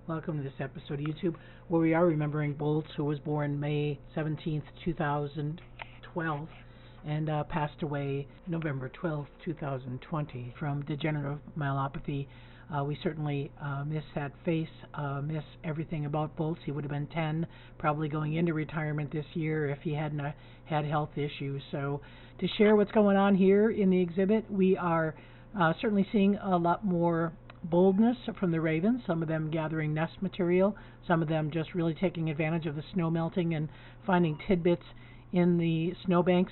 Welcome to this episode of YouTube where we are remembering Bolts, who was born May 17th, 2012 and passed away November 12th, 2020 from degenerative myelopathy. We certainly miss that face, miss everything about Bolts. He would have been 10, probably going into retirement this year if he hadn't had health issues. So to share what's going on here in the exhibit, we are certainly seeing a lot more boldness from the ravens, some of them gathering nest material, some of them just really taking advantage of the snow melting and finding tidbits in the snowbanks.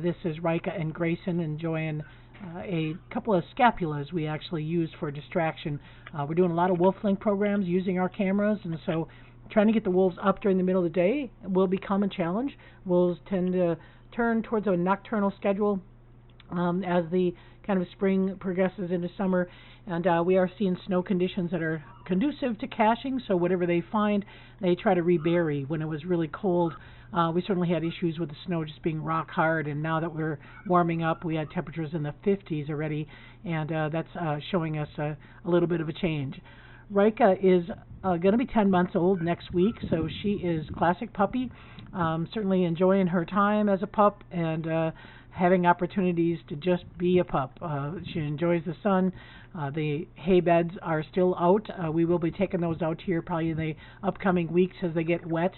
This is Rika and Grayson enjoying a couple of scapulas we actually use for distraction. We're doing a lot of wolf link programs using our cameras, and so trying to get the wolves up during the middle of the day will become a challenge. Wolves tend to turn towards a nocturnal schedule as the kind of spring progresses into summer, and we are seeing snow conditions that are conducive to caching, so whatever they find, they try to rebury. When it was really cold, we certainly had issues with the snow just being rock hard, and now that we're warming up, we had temperatures in the 50s already, and that's showing us a little bit of a change. Rika is going to be 10 months old next week, so she is classic puppy, certainly enjoying her time as a pup and having opportunities to just be a pup. She enjoys the sun. The hay beds are still out. We will be taking those out here probably in the upcoming weeks as they get wet.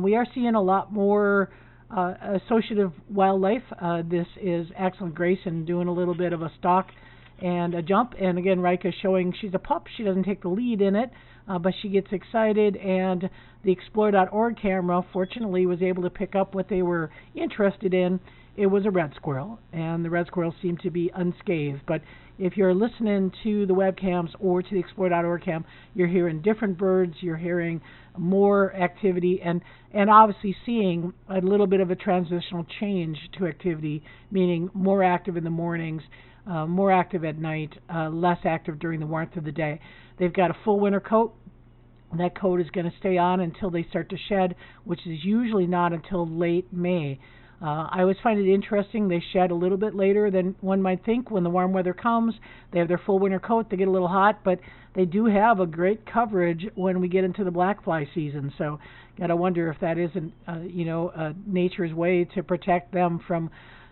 We are seeing a lot more associative wildlife. This is Excellent Grayson doing a little bit of a stalk and a jump. And again, Rika showing she's a pup. She doesn't take the lead in it, but she gets excited. And the Explore.org camera, fortunately, was able to pick up what they were interested in. It was a red squirrel, and the red squirrel seemed to be unscathed. But if you're listening to the webcams or to the Explore.org cam, you're hearing different birds, you're hearing more activity, and obviously seeing a little bit of a transitional change to activity, meaning more active in the mornings, more active at night, less active during the warmth of the day. They've got a full winter coat. That coat is going to stay on until they start to shed, which is usually not until late May. I always find it interesting. They shed a little bit later than one might think. When the warm weather comes, they have their full winter coat. They get a little hot, but they do have a great coverage when we get into the black fly season. So, gotta wonder if that isn't, nature's way to protect them from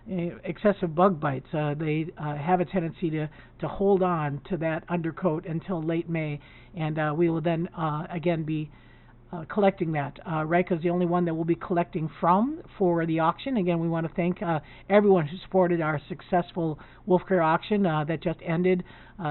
excessive bug bites. They have a tendency to hold on to that undercoat until late May, and we will then again be collecting that. Rika is the only one that we'll be collecting from for the auction. Again, we want to thank everyone who supported our successful Wolf Care auction that just ended,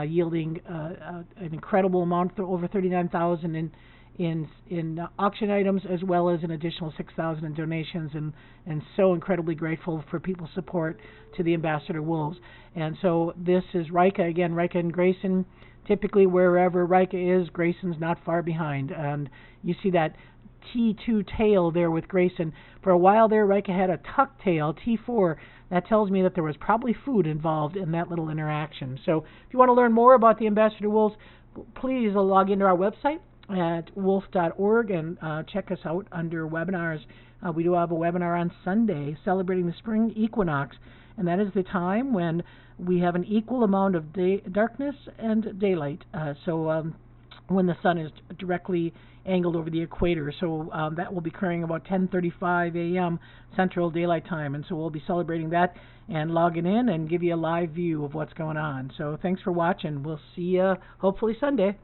yielding an incredible amount, over $39,000 in auction items, as well as an additional $6,000 in donations, and so incredibly grateful for people's support to the Ambassador Wolves. And so this is Rika again, Rika and Grayson. Typically, wherever Rika is, Grayson's not far behind. And you see that T2 tail there with Grayson. For a while there, Rika had a tuck tail, T4. That tells me that there was probably food involved in that little interaction. So if you want to learn more about the Ambassador Wolves, please log into our website at wolf.org and check us out under webinars. We do have a webinar on Sunday celebrating the spring equinox, and that is the time when we have an equal amount of darkness and daylight. So when the sun is directly angled over the equator. So that will be occurring about 10:35 a.m. Central Daylight Time, and so we'll be celebrating that and logging in and give you a live view of what's going on. So thanks for watching. We'll see you hopefully Sunday.